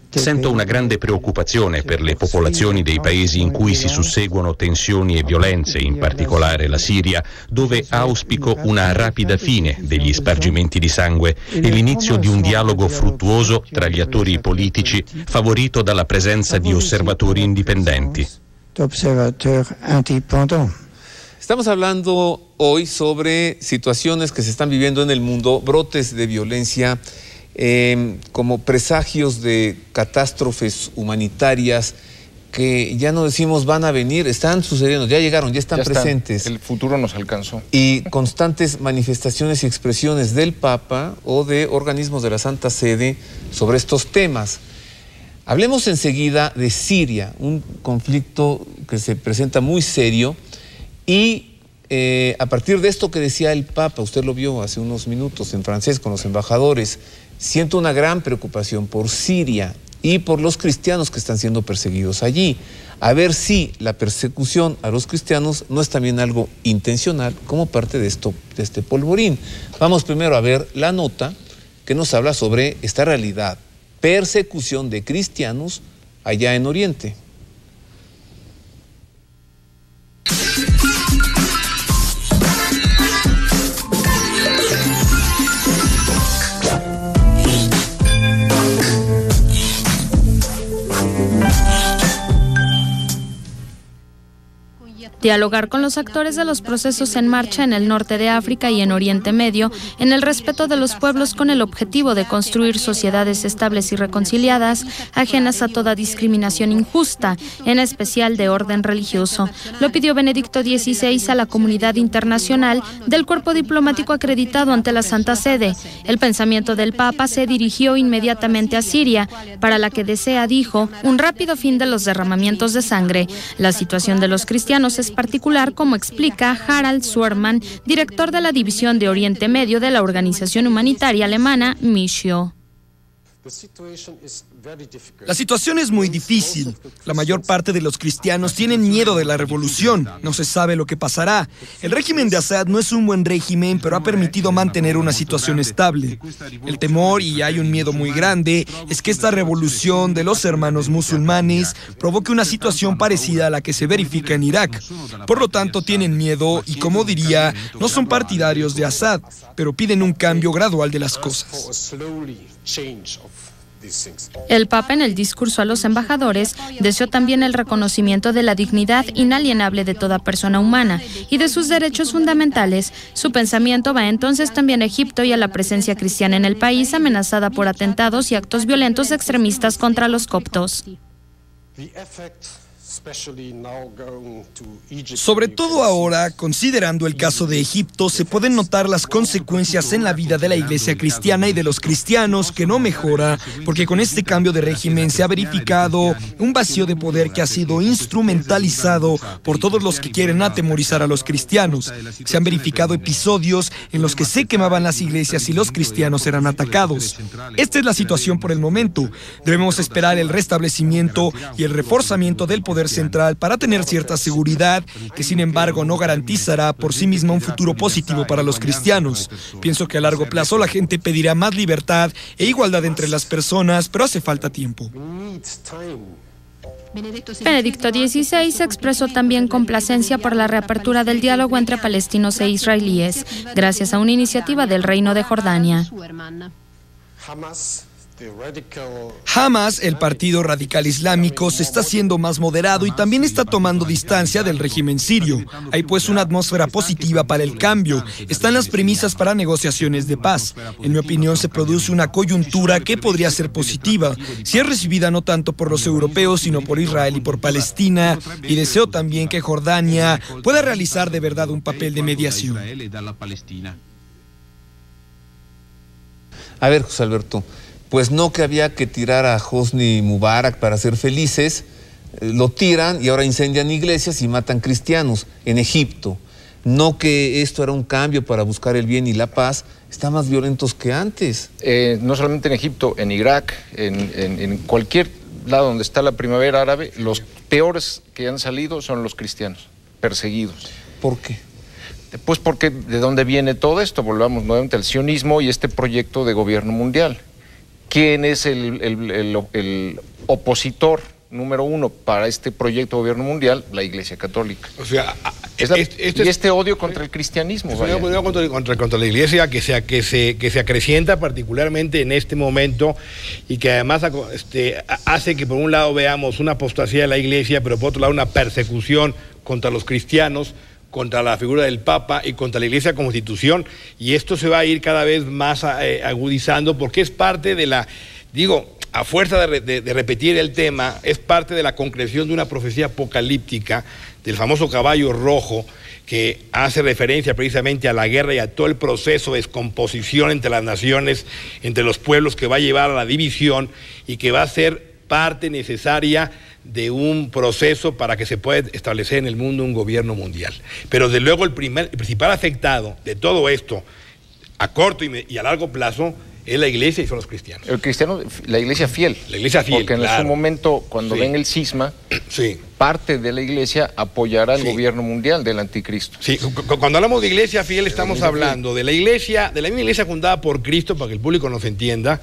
Sento una grande preoccupazione per le popolazioni dei paesi in cui si susseguono tensioni e violenze, in particolare la Siria, dove auspico una rapida fine degli spargimenti di sangue e l'inizio di un dialogo fruttuoso tra gli attori politici, favorito dalla presenza di osservatori indipendenti. Estamos hablando hoy sobre situaciones que se están viviendo en el mundo, brotes de violencia, como presagios de catástrofes humanitarias que ya no decimos van a venir, están sucediendo, ya llegaron, ya están presentes. El futuro nos alcanzó. Y constantes manifestaciones y expresiones del Papa o de organismos de la Santa Sede sobre estos temas. Hablemos enseguida de Siria, un conflicto que se presenta muy serio y a partir de esto que decía el Papa, usted lo vio hace unos minutos en francés con los embajadores, siento una gran preocupación por Siria y por los cristianos que están siendo perseguidos allí. A ver si la persecución a los cristianos no es también algo intencional como parte de este polvorín. Vamos primero a ver la nota que nos habla sobre esta realidad, persecución de cristianos allá en Oriente. Dialogar con los actores de los procesos en marcha en el norte de África y en Oriente Medio, en el respeto de los pueblos con el objetivo de construir sociedades estables y reconciliadas, ajenas a toda discriminación injusta, en especial de orden religioso. Lo pidió Benedicto XVI a la comunidad internacional del cuerpo diplomático acreditado ante la Santa Sede. El pensamiento del Papa se dirigió inmediatamente a Siria, para la que desea, dijo, un rápido fin de los derramamientos de sangre. La situación de los cristianos es particular, como explica Harald Suermann, director de la División de Oriente Medio de la organización humanitaria alemana Mishio. La situación es muy difícil. La mayor parte de los cristianos tienen miedo de la revolución. No se sabe lo que pasará. El régimen de Assad no es un buen régimen, pero ha permitido mantener una situación estable. El temor, y hay un miedo muy grande, es que esta revolución de los hermanos musulmanes provoque una situación parecida a la que se verifica en Irak. Por lo tanto, tienen miedo y, como diría, no son partidarios de Assad, pero piden un cambio gradual de las cosas. El Papa, en el discurso a los embajadores, deseó también el reconocimiento de la dignidad inalienable de toda persona humana y de sus derechos fundamentales. Su pensamiento va entonces también a Egipto y a la presencia cristiana en el país, amenazada por atentados y actos violentos extremistas contra los coptos. Sobre todo ahora, considerando el caso de Egipto, se pueden notar las consecuencias en la vida de la iglesia cristiana y de los cristianos, que no mejora, porque con este cambio de régimen se ha verificado un vacío de poder que ha sido instrumentalizado por todos los que quieren atemorizar a los cristianos. Se han verificado episodios en los que se quemaban las iglesias y los cristianos eran atacados. Esta es la situación por el momento. Debemos esperar el restablecimiento y el reforzamiento del poder central para tener cierta seguridad, que sin embargo no garantizará por sí misma un futuro positivo para los cristianos. Pienso que a largo plazo la gente pedirá más libertad e igualdad entre las personas, pero hace falta tiempo. Benedicto XVI expresó también complacencia por la reapertura del diálogo entre palestinos e israelíes, gracias a una iniciativa del Reino de Jordania. Hamas, el partido radical islámico, se está haciendo más moderado y también está tomando distancia del régimen sirio. Hay pues una atmósfera positiva para el cambio. Están las premisas para negociaciones de paz. En mi opinión, se produce una coyuntura que podría ser positiva, si es recibida no tanto por los europeos, sino por Israel y por Palestina, y deseo también que Jordania pueda realizar de verdad un papel de mediación. A ver, José Alberto, pues no que había que tirar a Hosni Mubarak para ser felices, lo tiran y ahora incendian iglesias y matan cristianos en Egipto. No que esto era un cambio para buscar el bien y la paz, están más violentos que antes. No solamente en Egipto, en Irak, en cualquier lado donde está la primavera árabe, los peores que han salido son los cristianos, perseguidos. ¿Por qué? Pues porque ¿de dónde viene todo esto? Volvamos nuevamente al sionismo y este proyecto de gobierno mundial. ¿Quién es el opositor número uno para este proyecto de gobierno mundial? La Iglesia Católica. O sea, este odio contra el cristianismo. Es un odio contra la Iglesia que se acrecienta particularmente en este momento y que además hace que por un lado veamos una apostasía de la Iglesia, pero por otro lado una persecución contra los cristianos, contra la figura del Papa y contra la Iglesia como institución, y esto se va a ir cada vez más agudizando porque es parte de la, a fuerza de repetir el tema, es parte de la concreción de una profecía apocalíptica del famoso caballo rojo que hace referencia precisamente a la guerra y a todo el proceso de descomposición entre las naciones, entre los pueblos, que va a llevar a la división y que va a ser parte necesaria de un proceso para que se pueda establecer en el mundo un gobierno mundial. Pero desde luego el principal afectado de todo esto, a corto y a largo plazo, es la Iglesia y son los cristianos. El cristiano, la Iglesia fiel. La Iglesia fiel, porque en su momento, cuando ven el cisma, parte de la Iglesia apoyará el gobierno mundial del anticristo. Sí, cuando hablamos de Iglesia fiel estamos hablando de la Iglesia, de la misma Iglesia fundada por Cristo, para que el público nos entienda,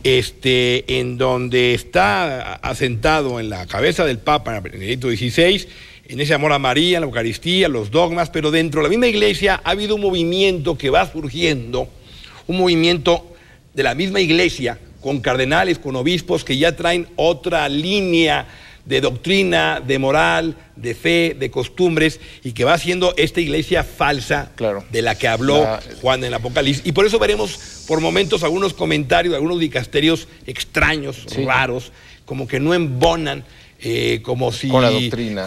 en donde está asentado en la cabeza del Papa Benedicto XVI, en ese amor a María, en la Eucaristía, los dogmas, pero dentro de la misma Iglesia ha habido un movimiento que va surgiendo, un movimiento de la misma Iglesia, con cardenales, con obispos que ya traen otra línea de doctrina, de moral, de fe, de costumbres, y que va haciendo esta Iglesia falsa, de la que habló Juan en el Apocalipsis. Y por eso veremos por momentos algunos comentarios de algunos dicasterios extraños, raros, como que no embonan, como si con la doctrina,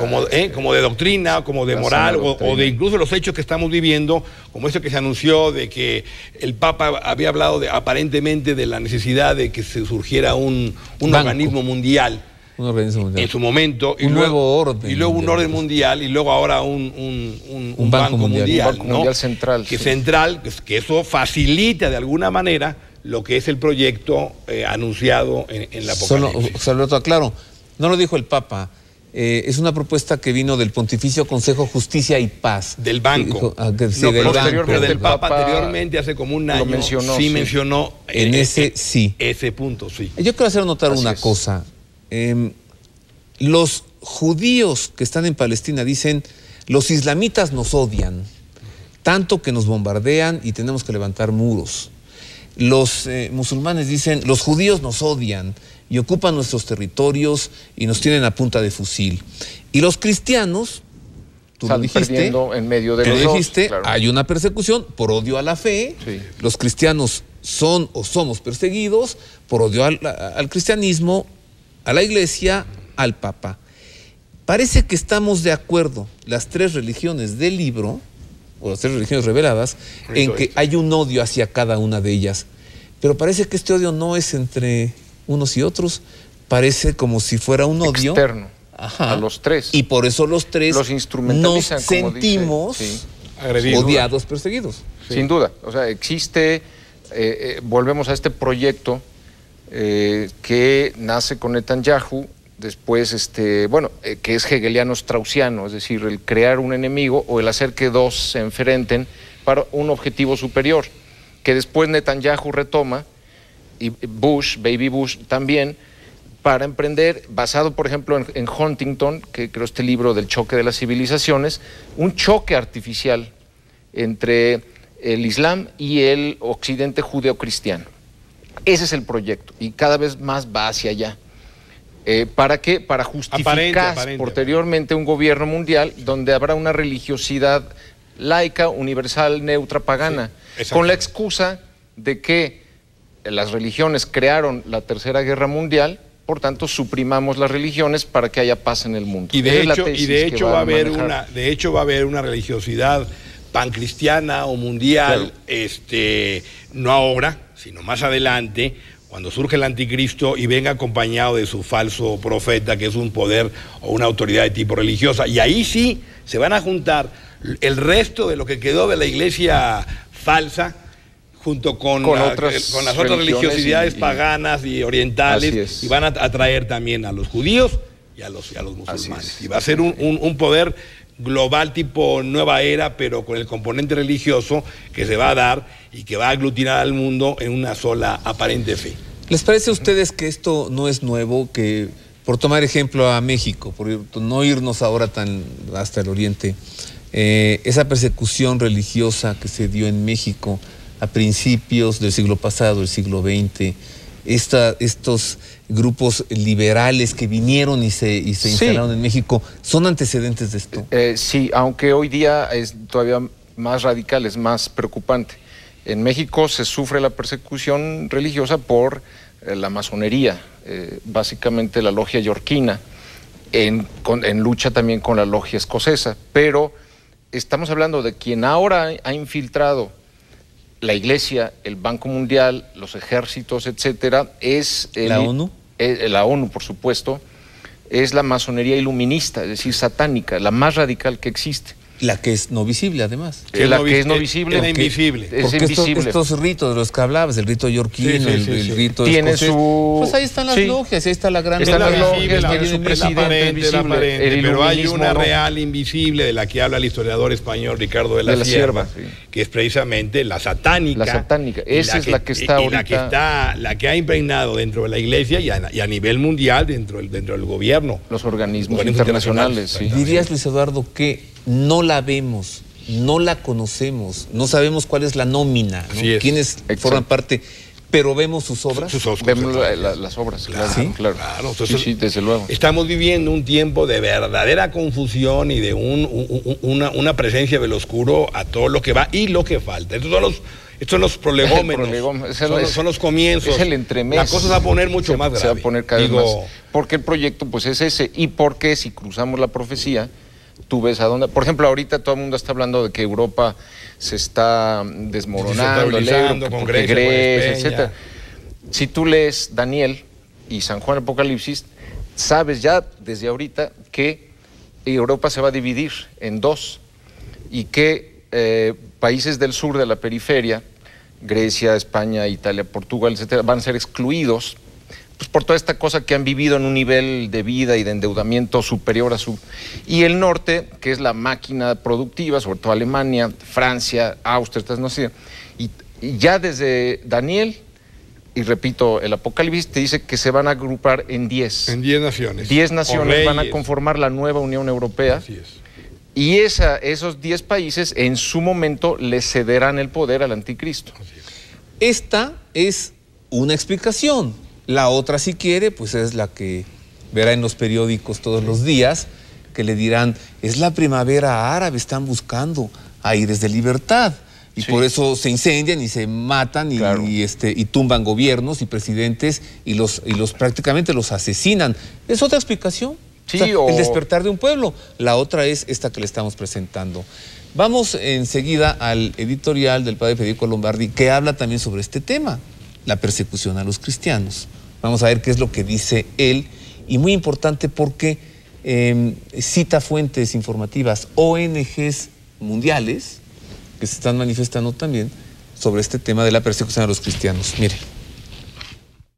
como de doctrina, como de moral, o de incluso los hechos que estamos viviendo, como esto que se anunció de que el Papa había hablado aparentemente de la necesidad de que se surgiera un organismo mundial. Un organismo mundial. En su momento. Un nuevo orden. Y luego un orden mundial, y luego ahora un banco mundial. Un banco mundial central. Que eso facilita de alguna manera lo que es el proyecto anunciado en la Apocalipsis. Solo Alberto, aclaro, no lo dijo el Papa. Es una propuesta que vino del Pontificio Consejo Justicia y Paz. Del banco. Pero del Papa anteriormente, hace como un año, mencionó ese punto, sí. Yo quiero hacer notar una cosa. Los judíos que están en Palestina dicen, los islamitas nos odian, tanto que nos bombardean y tenemos que levantar muros. Los musulmanes dicen, los judíos nos odian y ocupan nuestros territorios y nos tienen a punta de fusil. Y los cristianos, tú lo dijiste, en medio de los dos, hay una persecución por odio a la fe. Los cristianos son o somos perseguidos por odio al cristianismo, a la Iglesia, al Papa. Parece que estamos de acuerdo, las tres religiones del libro, o las tres religiones reveladas, en que hay un odio hacia cada una de ellas. Pero parece que este odio no es entre unos y otros, parece como si fuera un odio externo a los tres. Y por eso los tres nos instrumentalizan, nos sentimos odiados, perseguidos. Sin duda. O sea, existe, volvemos a este proyecto que nace con Netanyahu, después, que es hegeliano-straussiano, es decir, el crear un enemigo o el hacer que dos se enfrenten para un objetivo superior, que después Netanyahu retoma, y Baby Bush también, para emprender, basado por ejemplo en Huntington, que creó este libro del choque de las civilizaciones, un choque artificial entre el Islam y el occidente judeocristiano. Ese es el proyecto, y cada vez más va hacia allá. ¿Para qué? Para justificar posteriormente un gobierno mundial donde habrá una religiosidad laica, universal, neutra, pagana, con la excusa de que las religiones crearon la Tercera Guerra Mundial, por tanto suprimamos las religiones para que haya paz en el mundo. Y de hecho va a haber una religiosidad pancristiana o mundial, no ahora, sino más adelante, cuando surge el anticristo y venga acompañado de su falso profeta, que es un poder o una autoridad de tipo religiosa. Y ahí sí se van a juntar el resto de lo que quedó de la iglesia falsa, junto con las otras religiosidades paganas y orientales, y van a atraer también a los judíos y a los musulmanes. Y va a ser un poder global tipo nueva era, pero con el componente religioso que se va a dar y que va a aglutinar al mundo en una sola aparente fe. ¿Les parece a ustedes que esto no es nuevo? Que, por tomar ejemplo a México, por no irnos ahora tan hasta el oriente, esa persecución religiosa que se dio en México a principios del siglo pasado, el siglo XX, estos grupos liberales que vinieron y se instalaron en México, ¿son antecedentes de esto? Sí, aunque hoy día es todavía más radical, es más preocupante. En México se sufre la persecución religiosa por la masonería, básicamente la logia yorquina, en lucha también con la logia escocesa, pero estamos hablando de quien ahora ha infiltrado la Iglesia, el Banco Mundial, los ejércitos, etcétera, es ¿La ONU? La ONU, por supuesto, es la masonería iluminista, es decir, satánica, la más radical que existe. La que es no visible, además. La que es no visible. Es invisible. Es porque invisible. estos ritos de los que hablabas, el rito yorquino, el rito tiene escocés, su... pues ahí están las logias, ahí está la gran... Están las logias, la tiene su presidente visible, pero hay una real invisible de la que habla el historiador español Ricardo de la Sierva, que es precisamente la satánica. La satánica, esa es la que está ahorita... La que ha impregnado dentro de la Iglesia y a nivel mundial dentro del gobierno. Los organismos internacionales, sí. ¿Dirías, Luis Eduardo, que no la vemos, no la conocemos, no sabemos cuál es la nómina, ¿no? Quiénes forman parte, pero vemos sus obras? Vemos las obras, claro. ¿Sí? Claro. Entonces, sí, desde luego. Estamos viviendo un tiempo de verdadera confusión y de una presencia del oscuro a todo lo que va y lo que falta. Estos son los prolegómenos, son los comienzos. Es el entremés. La cosa se va a poner mucho más grave. Se va a poner cada vez más. Porque el proyecto pues es ese, y porque si cruzamos la profecía, tú ves a dónde... Por ejemplo, ahorita todo el mundo está hablando de que Europa se está desmoronando, el euro, con Grecia, etcétera. Si tú lees Daniel y San Juan Apocalipsis, sabes ya desde ahorita que Europa se va a dividir en dos y que países del sur de la periferia, Grecia, España, Italia, Portugal, etcétera, van a ser excluidos pues por toda esta cosa que han vivido en un nivel de vida y de endeudamiento superior a su... Y el norte, que es la máquina productiva, sobre todo Alemania, Francia, Austria, no sé, y ya desde Daniel, y repito, el Apocalipsis te dice que se van a agrupar en 10. En 10 naciones. 10 naciones van a conformar la nueva Unión Europea. Así es. Y esos 10 países en su momento le cederán el poder al anticristo. Esta es una explicación. La otra, si quiere, pues es la que verá en los periódicos todos los días, que le dirán, es la primavera árabe, están buscando aires de libertad. Y por eso se incendian y se matan y tumban gobiernos y presidentes y los prácticamente los asesinan. ¿Es otra explicación? Sí, el despertar de un pueblo. La otra es esta que le estamos presentando. Vamos enseguida al editorial del padre Federico Lombardi, que habla también sobre este tema, la persecución a los cristianos. Vamos a ver qué es lo que dice él, y muy importante porque cita fuentes informativas, ONGs mundiales, que se están manifestando también sobre este tema de la persecución a los cristianos. Mire.